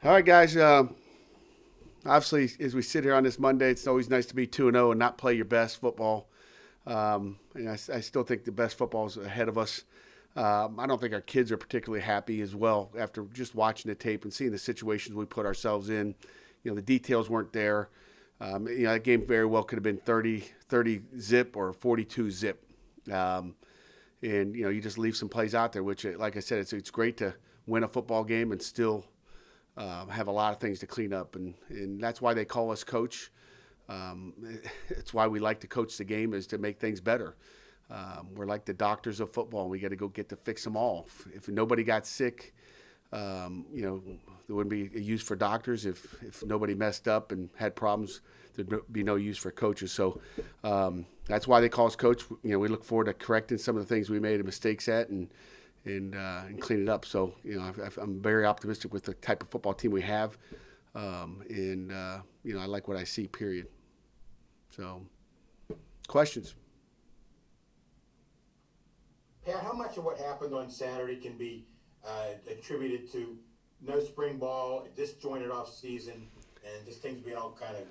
All right, guys. Obviously, as we sit here on this Monday, it's always nice to be 2-0 and not play your best football. I still think the best football is ahead of us. I don't think our kids are particularly happy as well after just watching the tape and seeing the situations we put ourselves in. The details weren't there. That game very well could have been 30 zip or 42 zip. You just leave some plays out there, which, like I said, it's great to win a football game and still have a lot of things to clean up, and that's why they call us coach. It's why we like to coach the game, is to make things better. We're like the doctors of football. We got to go get to fix them all. If nobody got sick, there wouldn't be a use for doctors. If nobody messed up and had problems, there'd be no use for coaches. So that's why they call us coach. We look forward to correcting some of the things we made mistakes at and clean it up. So I'm very optimistic with the type of football team we have, I like what I see. Period. So, questions. Pat, how much of what happened on Saturday can be attributed to no spring ball, a disjointed off season, and just things being all kind of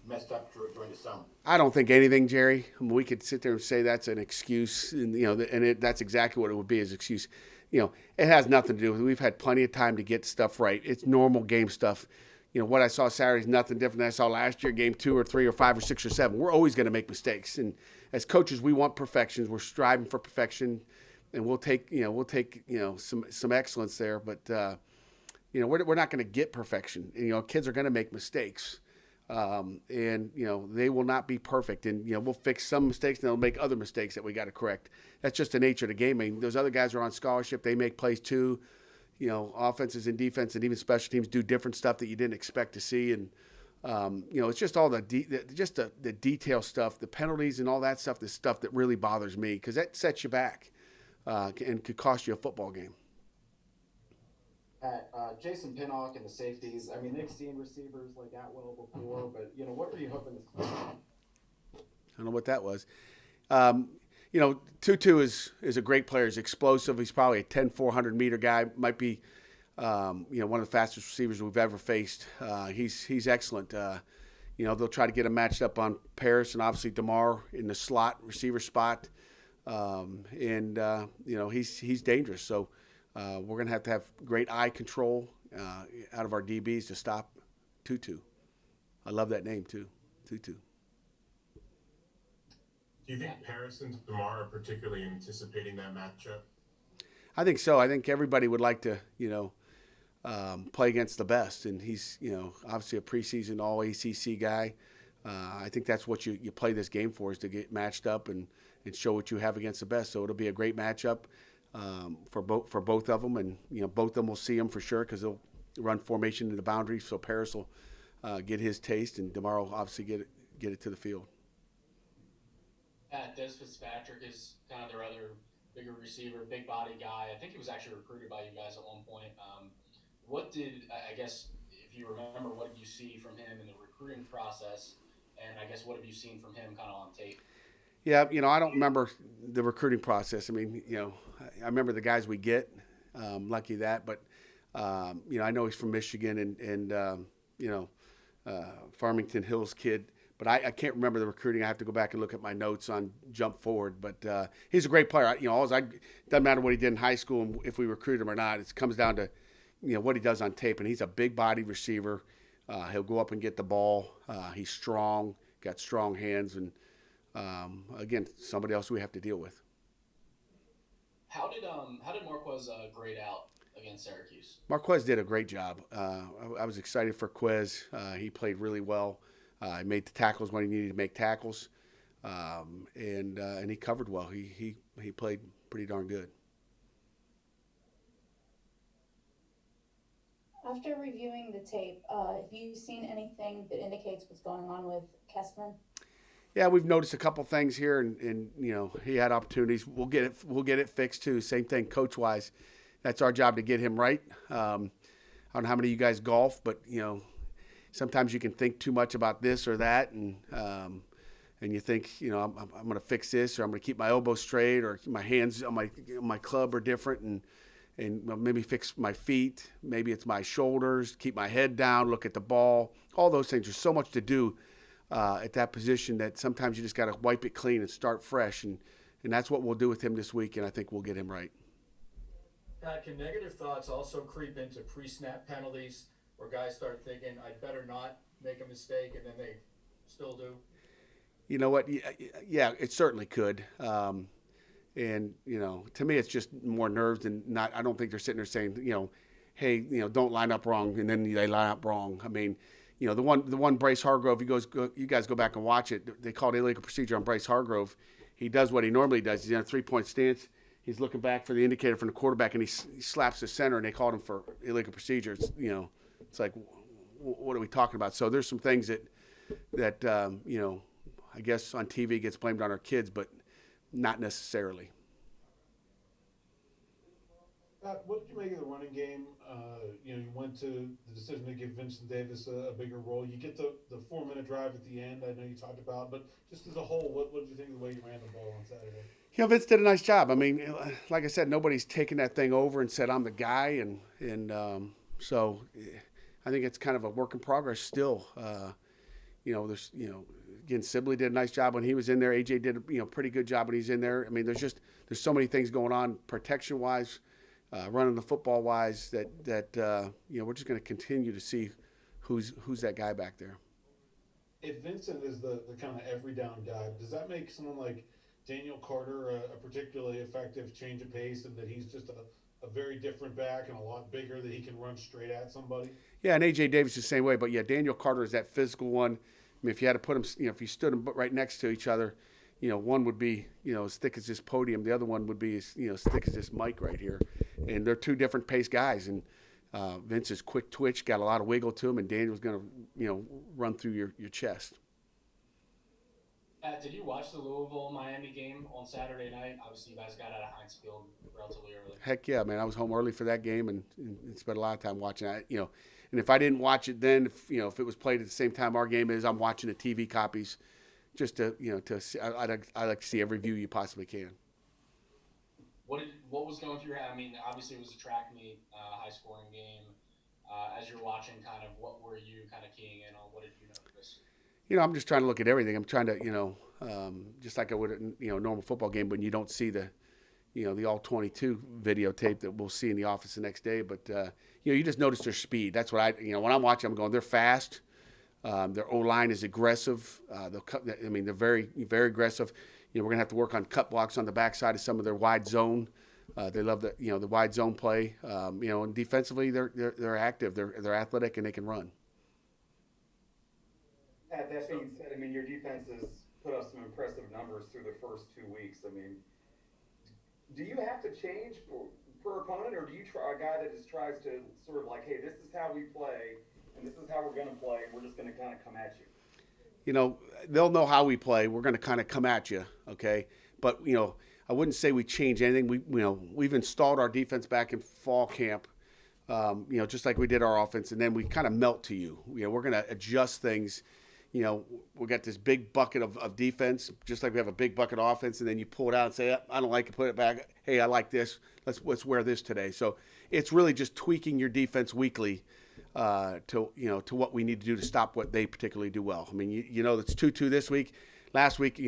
messed up during the summer? I don't think anything, Jerry. We could sit there and say that's an excuse, and that's exactly what it would be, as an excuse. It has nothing to do with it. We've had plenty of time to get stuff right. It's normal game stuff. What I saw Saturday is nothing different than I saw last year, game 2 or 3 or 5 or 6 or 7. We're always going to make mistakes, and as coaches, we want perfections. We're striving for perfection, and we'll take some excellence there. But we're not going to get perfection. Kids are going to make mistakes. They will not be perfect. And, we'll fix some mistakes and they'll make other mistakes that we got to correct. That's just the nature of the game. I mean, those other guys are on scholarship. They make plays too. Offenses and defense and even special teams do different stuff that you didn't expect to see. And, it's just all the detail stuff, the penalties and all that stuff, the stuff that really bothers me, because that sets you back and could cost you a football game. At Jason Pinnock and the safeties. I mean, they've seen receivers like Atwell before, but what were you hoping to see? I don't know what that was. Tutu is a great player. He's explosive. He's probably a 10, 400-meter guy. Might be, one of the fastest receivers we've ever faced. He's excellent. They'll try to get him matched up on Paris and obviously DeMar in the slot receiver spot. He's dangerous. So we're going to have great eye control out of our DBs to stop Tutu. I love that name too, Tutu. Do you think Paris and DeMar are particularly anticipating that matchup? I think so. I think everybody would like to, play against the best, and he's, obviously a preseason All ACC guy. I think that's what you play this game for, is to get matched up and show what you have against the best. So it'll be a great matchup for both of them, and both of them will see them for sure, because they'll run formation to the boundary. So Paris will get his taste, and DeMar will obviously get it to the field. Dez Fitzpatrick is kind of their other bigger receiver, big body guy. I think he was actually recruited by you guys at one point. I guess, if you remember, what did you see from him in the recruiting process? And I guess, what have you seen from him kind of on tape? Yeah, I don't remember the recruiting process. I mean, I remember the guys we get, lucky that. But, I know he's from Michigan and Farmington Hills kid. But I can't remember the recruiting. I have to go back and look at my notes on Jump Forward. But he's a great player. Doesn't matter what he did in high school and if we recruit him or not. It comes down to, what he does on tape. And he's a big-bodied receiver. He'll go up and get the ball. He's strong, got strong hands, and again, somebody else we have to deal with. How did Marquez grade out against Syracuse? Marquez did a great job. I was excited for Quez. He played really well. He made the tackles when he needed to make tackles, and he covered well. He played pretty darn good. After reviewing the tape, have you seen anything that indicates what's going on with Kessman? Yeah, we've noticed a couple things here, and he had opportunities. We'll get it fixed too. Same thing, coach wise. That's our job to get him right. I don't know how many of you guys golf, but sometimes you can think too much about this or that, and you think, I'm going to fix this, or I'm going to keep my elbow straight, or my hands on my club are different, and maybe fix my feet. Maybe it's my shoulders, keep my head down, look at the ball. All those things. There's so much to do at that position that sometimes you just got to wipe it clean and start fresh. And that's what we'll do with him this week, and I think we'll get him right. Pat, can negative thoughts also creep into pre-snap penalties where guys start thinking, I'd better not make a mistake, and then they still do? You know what? Yeah, it certainly could. And, to me, it's just more nerves than not. I don't think they're sitting there saying, hey, don't line up wrong, and then they line up wrong. I mean, the one Bryce Hargrove, you guys go back and watch it. They called illegal procedure on Bryce Hargrove. He does what he normally does. He's in a 3-point stance. He's looking back for the indicator from the quarterback, and he slaps the center, and they called him for illegal procedure. It's like, what are we talking about? So there's some things that I guess on TV gets blamed on our kids, but not necessarily. What did you make of the running game? You went to the decision to give Vincent Davis a bigger role. You get the 4-minute drive at the end. I know you talked about, but just as a whole, what did you think of the way you ran the ball on Saturday? Vince did a nice job. I mean, like I said, nobody's taken that thing over and said I'm the guy, and so I think it's kind of a work in progress still. There's again, Sibley did a nice job when he was in there. AJ did a pretty good job when he's in there. I mean, there's so many things going on protection wise, running the football wise that we're just going to continue to see who's that guy back there. If Vincent is the kind of every down guy, does that make someone like Daniel Carter a particularly effective change of pace, and that he's just a very different back and a lot bigger that he can run straight at somebody? Yeah, and AJ Davis the same way, but yeah, Daniel Carter is that physical one. I mean, if you had to put them, if you stood them right next to each other, one would be, as thick as this podium. The other one would be, as thick as this mic right here. And they're two different pace guys. And Vince is quick twitch, got a lot of wiggle to him, and Daniel's going to, run through your chest. Did you watch the Louisville-Miami game on Saturday night? Obviously, you guys got out of Heinz Field relatively early. Heck yeah, man. I was home early for that game and spent a lot of time watching it. And if I didn't watch it then, if it was played at the same time our game is, I'm watching the TV copies just to see. I like to see every view you possibly can. What was going through your head? I mean, obviously it was a track meet, high-scoring game. As you're watching, kind of, what were you kind of keying in on? What did you notice? I'm just trying to look at everything. I'm trying to, just like I would at a normal football game, when you don't see the all 22 videotape that we'll see in the office the next day. But, you just notice their speed. That's what when I'm watching, I'm going, they're fast. Their O-line is aggressive. They're very, very aggressive. We're going to have to work on cut blocks on the backside of some of their wide zone. They love the wide zone play. And defensively, they're active. They're athletic, and they can run. That being said, your defense has put up some impressive numbers through the first 2 weeks. Do you have to change per opponent, or do you try a guy that just tries to sort of like, hey, this is how we play, and this is how we're going to play, and we're just going to kind of come at you? They'll know how we play. We're going to kind of come at you, okay? But, I wouldn't say we change anything. We've installed our defense back in fall camp, just like we did our offense, and then we kind of melt to you. We're going to adjust things. We got this big bucket of defense, just like we have a big bucket of offense, and then you pull it out and say, I don't like it, put it back. Hey, I like this. Let's wear this today. So it's really just tweaking your defense weekly to what we need to do to stop what they particularly do well. It's 2-2 this week. Last week,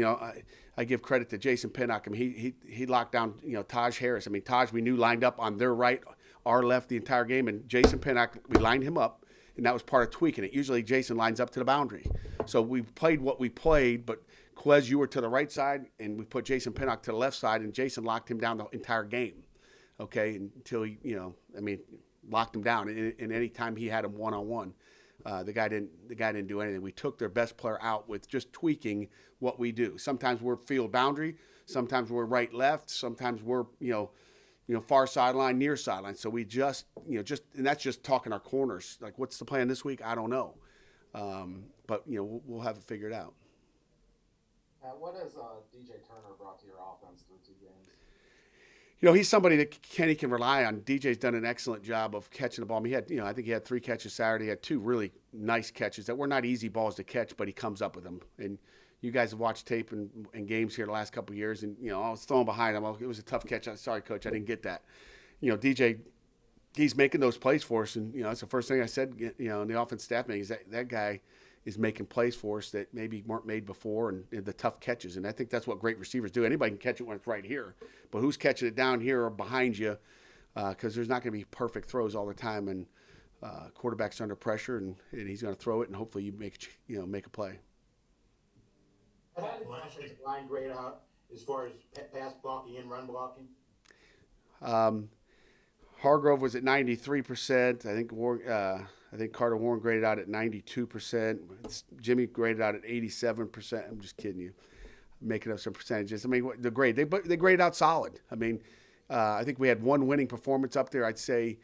I give credit to Jason Pinnock. He locked down, Taj Harris. Taj we knew lined up on their right, our left the entire game, and Jason Pinnock, we lined him up. And that was part of tweaking it. Usually Jason lines up to the boundary. So we played what we played, but Quez, you were to the right side, and we put Jason Pinnock to the left side, and Jason locked him down the entire game, okay, until he, locked him down. And any time he had him one-on-one, the guy didn't do anything. We took their best player out with just tweaking what we do. Sometimes we're field boundary. Sometimes we're right-left. Sometimes we're, far sideline, near sideline. So we just, and that's just talking our corners. Like, what's the plan this week? I don't know. But, we'll have it figured out. What has DJ Turner brought to your offense through 2 games? He's somebody that Kenny can rely on. DJ's done an excellent job of catching the ball. He had, I think he had 3 catches Saturday. He had 2 really nice catches that were not easy balls to catch, but he comes up with them. And you guys have watched tape and games here the last couple of years, and, I was throwing behind him. It was a tough catch. Sorry, Coach, I didn't get that. DJ, he's making those plays for us, and that's the first thing I said. In the offense staff meeting is that guy is making plays for us that maybe weren't made before, and the tough catches. And I think that's what great receivers do. Anybody can catch it when it's right here, but who's catching it down here or behind you? Because there's not going to be perfect throws all the time, and quarterback's under pressure, and he's going to throw it, and hopefully you make a play. How did the offensive line grade out as far as pass blocking and run blocking? Hargrove was at 93%. I think Carter Warren graded out at 92%. Jimmy graded out at 87%. I'm just kidding you, making up some percentages. I mean, the grade they graded out solid. I mean, I think we had one winning performance up there. I'd say,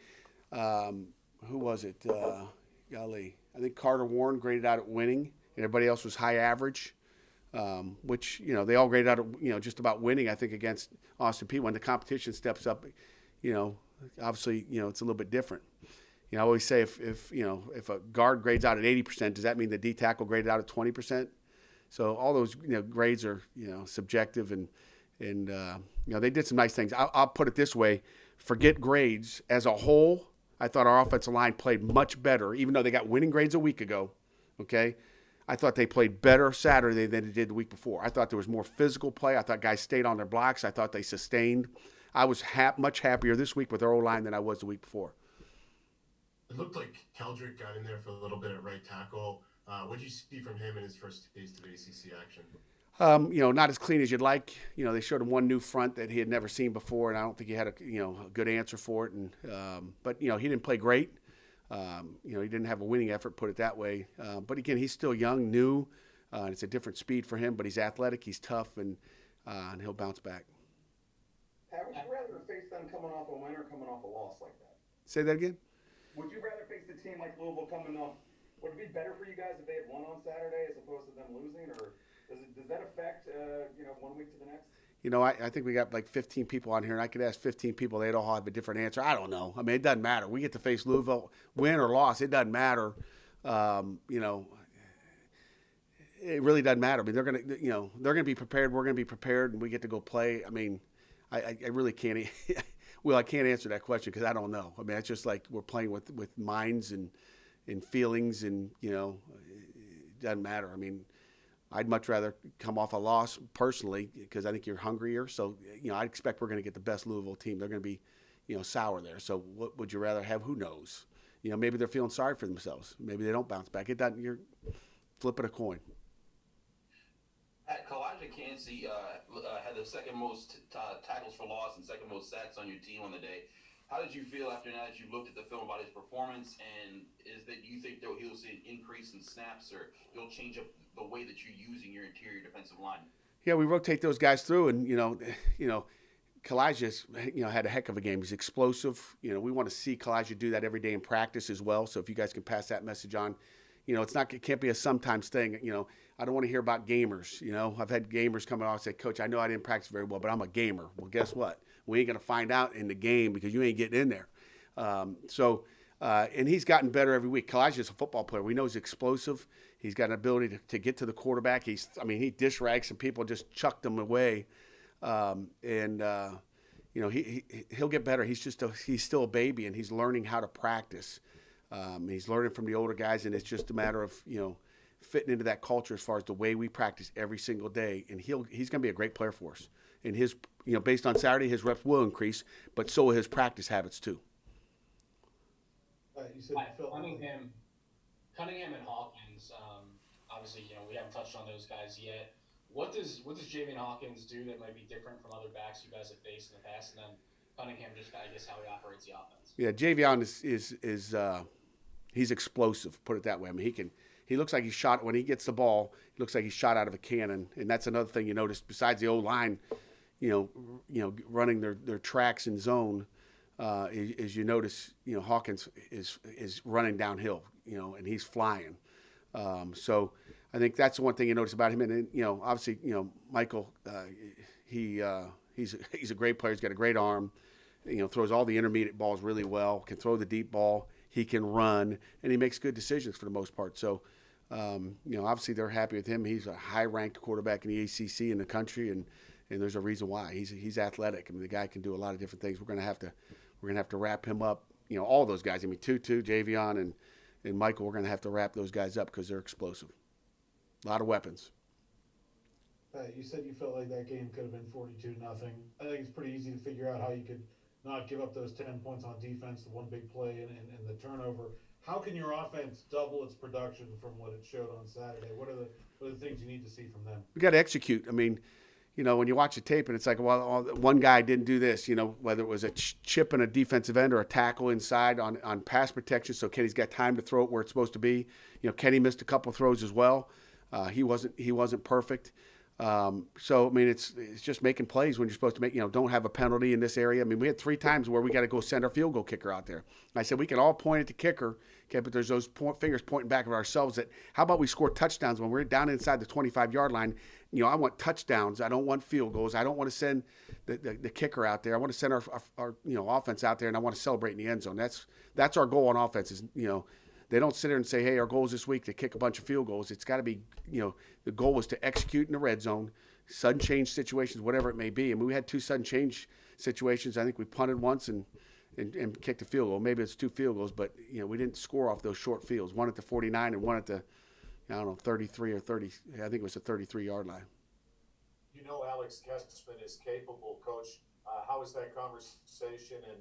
who was it? Golly, I think Carter Warren graded out at winning, and everybody else was high average. Which they all graded out at just about winning. I think against Austin Peay when the competition steps up, obviously it's a little bit different. I always say if a guard grades out at 80%, does that mean the D tackle graded out at 20%? So all those grades are subjective, and they did some nice things. I'll put it this way: forget grades as a whole. I thought our offensive line played much better, even though they got winning grades a week ago. Okay. I thought they played better Saturday than they did the week before. I thought there was more physical play. I thought guys stayed on their blocks. I thought they sustained. I was much happier this week with their O-line than I was the week before. It looked like Keldrick got in there for a little bit at right tackle. What did you see from him in his first taste of ACC action? Not as clean as you'd like. They showed him one new front that he had never seen before, and I don't think he had a good answer for it. But he didn't play great. He didn't have a winning effort, put it that way. But again, he's still young, new. And it's a different speed for him, but he's athletic, he's tough, and he'll bounce back. Pat, would you rather face them coming off a win or coming off a loss like that? Say that again? Would you rather face the team like Louisville coming off? Would it be better for you guys if they had won on Saturday as opposed to them losing, or does that affect 1 week to the next? I think we got like 15 people on here, and I could ask 15 people. They'd all have a different answer. I don't know. I mean, it doesn't matter. We get to face Louisville, win or loss. It doesn't matter. It really doesn't matter. I mean, they're gonna be prepared. We're gonna be prepared, and we get to go play. I mean, I really can't. Well, I can't answer that question because I don't know. I mean, it's just like we're playing with minds and feelings, and it doesn't matter. I mean, I'd much rather come off a loss personally because I think you're hungrier. So, I expect we're going to get the best Louisville team. They're going to be, sour there. So what would you rather have? Who knows? Maybe they're feeling sorry for themselves. Maybe they don't bounce back. It doesn't. You're flipping a coin. Kalijah Kancey had the second most tackles for loss and second most sacks on your team on the day. How did you feel after now that you looked at the film about his performance? And do you think that he'll see an increase in snaps, or he'll change up the way that you're using your interior defensive line? Yeah, we rotate those guys through, and Kalijah's had a heck of a game. He's explosive. We want to see Kalijah do that every day in practice as well. So if you guys can pass that message on, it can't be a sometimes thing. I don't want to hear about gamers. I've had gamers come out and say, "Coach, I know I didn't practice very well, but I'm a gamer." Well, guess what? We ain't going to find out in the game because you ain't getting in there. And he's gotten better every week. Kalijah's a football player. We know he's explosive. He's got an ability to get to the quarterback. He dish rags and people just chucked him away. He'll get better. He's still a baby, and he's learning how to practice. He's learning from the older guys, and it's just a matter of, fitting into that culture as far as the way we practice every single day. And he's going to be a great player for us. And his, based on Saturday, his reps will increase, but so will his practice habits too. You said Cunningham and Hawkins. Obviously, we haven't touched on those guys yet. What does Javian Hawkins do that might be different from other backs you guys have faced in the past? And then Cunningham, just I guess how he operates the offense. Yeah, Javian is he's explosive. Put it that way. I mean, he looks like he's shot when he gets the ball. He looks like he's shot out of a cannon, and that's another thing you notice. Besides the O-line, running their tracks in zone, is you notice Hawkins is running downhill, and he's flying. So I think that's the one thing you notice about him. And then, obviously, Michael, he's a great player. He's got a great arm. Throws all the intermediate balls really well. Can throw the deep ball. He can run, and he makes good decisions for the most part. So, obviously they're happy with him. He's a high-ranked quarterback in the ACC in the country, and there's a reason why. He's athletic. I mean, the guy can do a lot of different things. We're we're going to have to wrap him up. All those guys. I mean, Tutu, Javion, and Michael, we're going to have to wrap those guys up because they're explosive. A lot of weapons. You said you felt like that game could have been 42-0. I think it's pretty easy to figure out how you could not give up those 10 points on defense, the one big play and the turnover. How can your offense double its production from what it showed on Saturday? What are the things you need to see from them? We got to execute. I mean, when you watch the tape and it's like, well, one guy didn't do this, whether it was a chip in a defensive end or a tackle inside on pass protection, so Kenny's got time to throw it where it's supposed to be. Kenny missed a couple of throws as well. He wasn't perfect. So I mean, it's just making plays when you're supposed to make. Don't have a penalty in this area. I mean, we had 3 times where we got to go send our field goal kicker out there. And I said we can all point at the kicker, okay, but there's those fingers pointing back at ourselves. That how about we score touchdowns when we're down inside the 25-yard line? I want touchdowns. I don't want field goals. I don't want to send the kicker out there. I want to send our offense out there, and I want to celebrate in the end zone. That's our goal on offense. Is they don't sit there and say, hey, our goal is this week to kick a bunch of field goals. It's got to be, the goal was to execute in the red zone, sudden change situations, whatever it may be. I mean, we had 2 sudden change situations. I think we punted once and kicked a field goal. Maybe it's 2 field goals, but, we didn't score off those short fields, one at the 49 and one at the, 33 or 30. I think it was the 33-yard line. Alex Kessman is capable, Coach. How was that conversation, and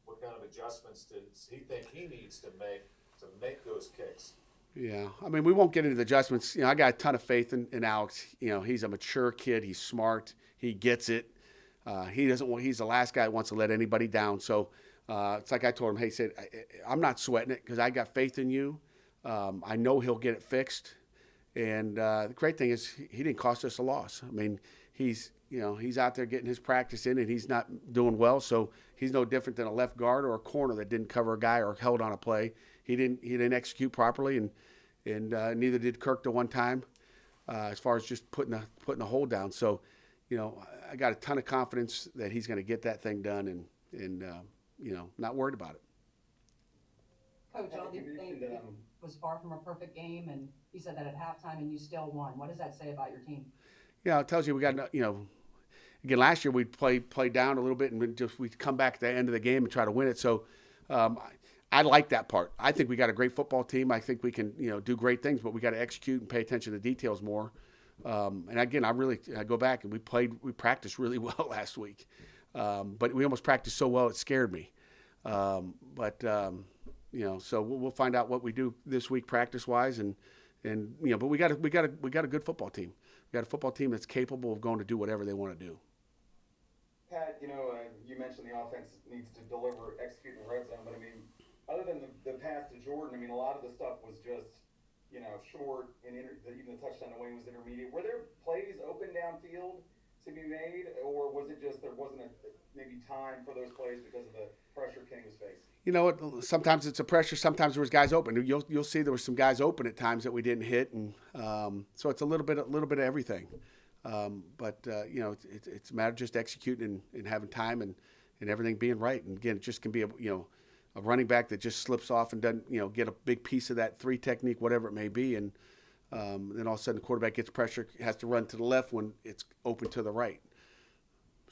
what kind of adjustments does he think he needs to make those kicks? Yeah, I mean, we won't get into the adjustments. I got a ton of faith in Alex. He's a mature kid. He's smart. He gets it. He's the last guy that wants to let anybody down. So it's like I told him, hey, I'm not sweating it because I got faith in you. I know he'll get it fixed. And the great thing is he didn't cost us a loss. I mean, he's out there getting his practice in, and he's not doing well. So he's no different than a left guard or a corner that didn't cover a guy or held on a play. He didn't execute properly, and neither did Kirk the one time, as far as just putting the hold down. So, I got a ton of confidence that he's going to get that thing done, and not worried about it. Coach, all you think it was far from a perfect game, and you said that at halftime, and you still won. What does that say about your team? Yeah, it tells you we got again last year we'd play down a little bit, and we'd come back at the end of the game and try to win it. So. I like that part. I think we got a great football team. I think we can, do great things, but we got to execute and pay attention to the details more. And again, I go back and we practiced really well last week, but we almost practiced so well it scared me. So we'll find out what we do this week practice wise, but we got a good football team. We got a football team that's capable of going to do whatever they want to do. Pat, you mentioned the offense needs to deliver, execute in the red zone, but I mean, other than the pass to Jordan, I mean, a lot of the stuff was just, short, and even the touchdown to Wayne was intermediate. Were there plays open downfield to be made, or was it just there wasn't maybe time for those plays because of the pressure Kenny was facing? Sometimes it's a pressure. Sometimes there was guys open. You'll see there were some guys open at times that we didn't hit, and so it's a little bit of everything. But it's a matter of just executing and having time and everything being right. And again, it just can be a running back that just slips off and doesn't get a big piece of that 3 technique, whatever it may be, and then all of a sudden the quarterback gets pressure, has to run to the left when it's open to the right.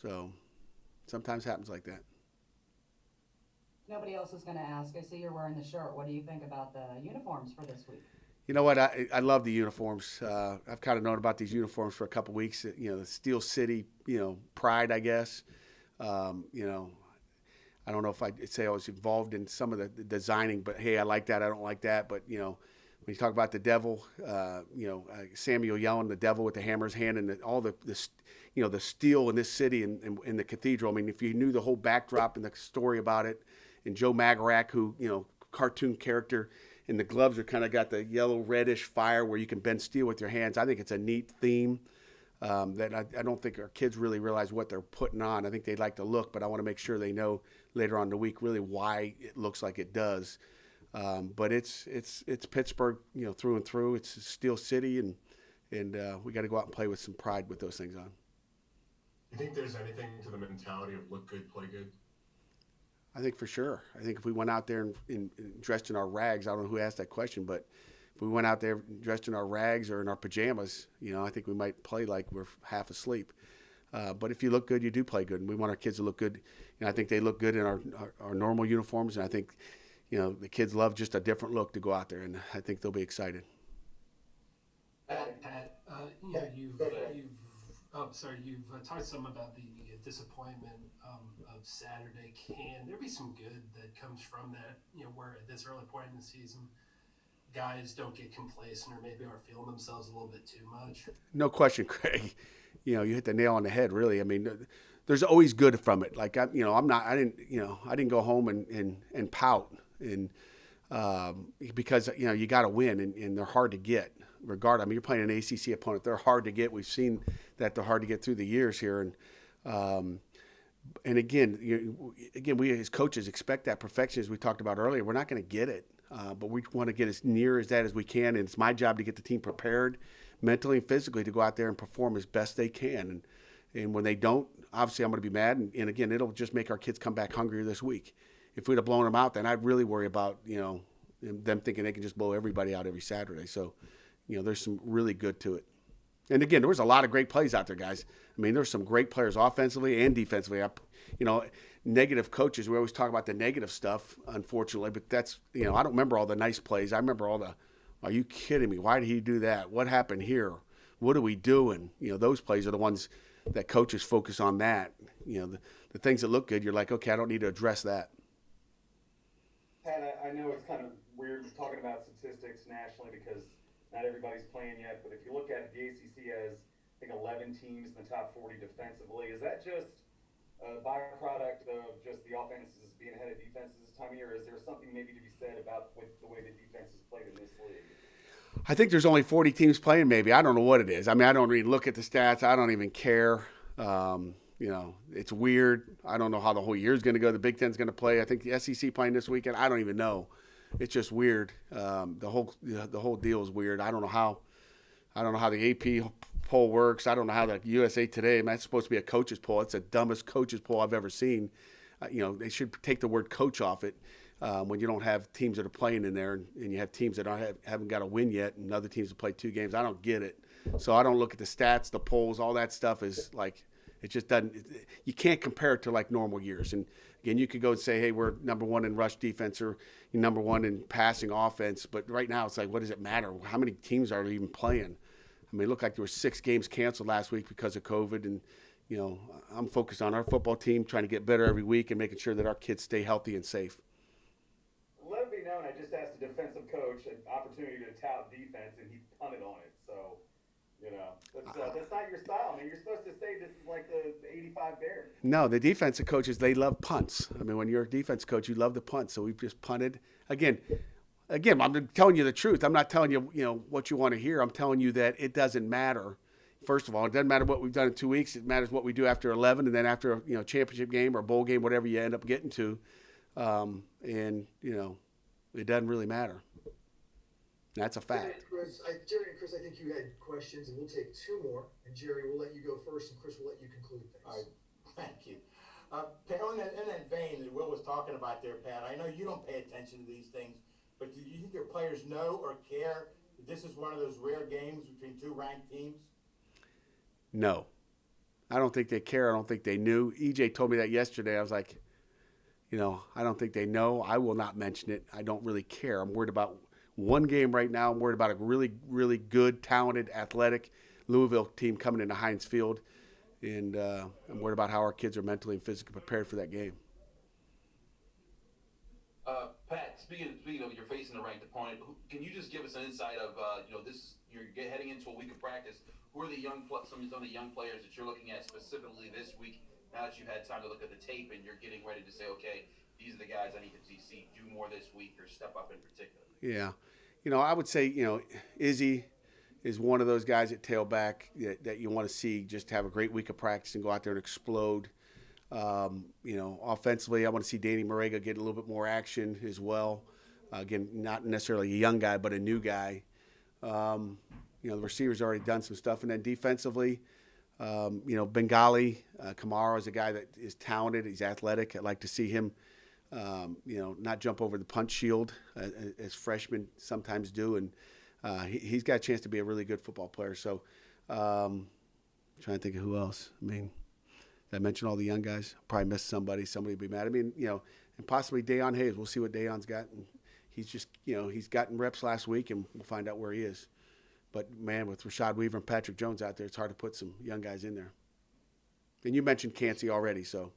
So sometimes happens like that. Nobody else is going to ask. I see you're wearing the shirt. What do you think about the uniforms for this week? You know what? I love the uniforms. I've kind of known about these uniforms for a couple of weeks. The Steel City, pride, I guess. I don't know if I'd say I was involved in some of the designing, but hey, I like that. I don't like that. But, when you talk about the devil, Samuel yelling the devil with the hammer's hand and all the steel in this city and in the cathedral. I mean, if you knew the whole backdrop and the story about it, and Joe Magarac, who, cartoon character, and the gloves are kind of got the yellow reddish fire where you can bend steel with your hands. I think it's a neat theme. That I don't think our kids really realize what they're putting on. I think they like to look, but I want to make sure they know later on in the week really why it looks like it does. But it's Pittsburgh, through and through. It's Steel City, and we got to go out and play with some pride with those things on. You think there's anything to the mentality of look good, play good? I think for sure. I think if we went out there and dressed in our rags, I don't know who asked that question, but if we went out there dressed in our rags or in our pajamas, I think we might play like we're half asleep. But if you look good, you do play good, and we want our kids to look good. And I think they look good in our normal uniforms, and I think, the kids love just a different look to go out there, and I think they'll be excited. Pat, you've talked some about the disappointment of Saturday. Can there be some good that comes from that? Where at this early point in the season, guys don't get complacent or maybe are feeling themselves a little bit too much. No question, Craig. You hit the nail on the head, really. I mean, there's always good from it. Like I didn't go home and pout because you got to win and they're hard to get. Regardless, I mean, you're playing an ACC opponent. They're hard to get. We've seen that they're hard to get through the years here, and again, we as coaches expect that perfection, as we talked about earlier. We're not going to get it, but we want to get as near as that as we can, and it's my job to get the team prepared mentally and physically to go out there and perform as best they can. And when they don't, obviously I'm going to be mad. And again, it'll just make our kids come back hungrier this week. If we'd have blown them out, then I'd really worry about them thinking they can just blow everybody out every Saturday. So. There's some really good to it. And again, there was a lot of great plays out there, guys. I mean, there's some great players offensively and defensively. Negative coaches, we always talk about the negative stuff, unfortunately, but that's, I don't remember all the nice plays. I remember all the, are you kidding me? Why did he do that? What happened here? What are we doing? Those plays are the ones that coaches focus on that. The things that look good, you're like, okay, I don't need to address that. Pat, I know it's kind of weird talking about statistics nationally because not everybody's playing yet, but if you look at the ACC as, I think, 11 teams in the top 40 defensively, is that just a byproduct of just the offenses being ahead of defenses this time of year? Or is there something maybe to be said about the way the defense is played in this league? I think there's only 40 teams playing maybe. I don't know what it is. I mean, I don't really look at the stats. I don't even care. It's weird. I don't know how the whole year is going to go. The Big Ten's going to play. I think the SEC playing this weekend. I don't even know. It's just weird. The whole deal is weird. I don't know how the AP poll works. I don't know how the USA Today. That's supposed to be a coach's poll. It's the dumbest coach's poll I've ever seen. They should take the word coach off it when you don't have teams that are playing in there and you have teams that haven't got a win yet and other teams have played 2 games. I don't get it. So I don't look at the stats, the polls, all that stuff is like it just doesn't. You can't compare it to like normal years. And again, you could go and say, hey, we're number 1 in rush defense or number 1 in passing offense. But right now, it's like, what does it matter? How many teams are even playing? I mean, it looked like there were 6 games canceled last week because of COVID. And, I'm focused on our football team, trying to get better every week and making sure that our kids stay healthy and safe. Let it be known, I just asked a defensive coach an opportunity to tout defense, and he punted on it. So, that's not your style, man. You're supposed to say this is like the 85 Bears. No, the defensive coaches, they love punts. I mean, when you're a defense coach, you love the punt. So we've just punted. Again, I'm telling you the truth. I'm not telling you, what you want to hear. I'm telling you that it doesn't matter. First of all, it doesn't matter what we've done in 2 weeks. It matters what we do after 11 and then after a championship game or bowl game, whatever you end up getting to. It doesn't really matter. That's a fact. Jerry and Chris, I think you had questions, and we'll take 2 more. And Jerry, we'll let you go first, and Chris will let you conclude things. All right, thank you. Pat, in that vein that Will was talking about there, Pat, I know you don't pay attention to these things, but do you think your players know or care that this is one of those rare games between 2 ranked teams? No. I don't think they care. I don't think they knew. EJ told me that yesterday. I was like, I don't think they know. I will not mention it. I don't really care. I'm worried about one game right now. I'm worried about a really, really good, talented, athletic Louisville team coming into Heinz Field. And I'm worried about how our kids are mentally and physically prepared for that game. Pat, speaking of you're facing a ranked opponent, can you just give us an insight of you're heading into a week of practice? Who are some of the young players that you're looking at specifically this week? Now that you've had time to look at the tape and you're getting ready to say, okay, these are the guys I need to see do more this week or step up in particular. Yeah, I would say Izzy is one of those guys at tailback that you want to see just have a great week of practice and go out there and explode. Offensively, I want to see Danny Morega get a little bit more action as well. Again, not necessarily a young guy, but a new guy. The receiver's already done some stuff. And then defensively, Bengali, Kamara is a guy that is talented. He's athletic. I'd like to see him, not jump over the punch shield as freshmen sometimes do. And he's got a chance to be a really good football player. So I'm trying to think of who else. I mean, Did I mention all the young guys? Probably missed somebody. Somebody would be mad. I mean, and possibly Deion Hayes. We'll see what Deion's got. And he's just, he's gotten reps last week, and we'll find out where he is. But, man, with Rashad Weaver and Patrick Jones out there, it's hard to put some young guys in there. And you mentioned Cansey already, so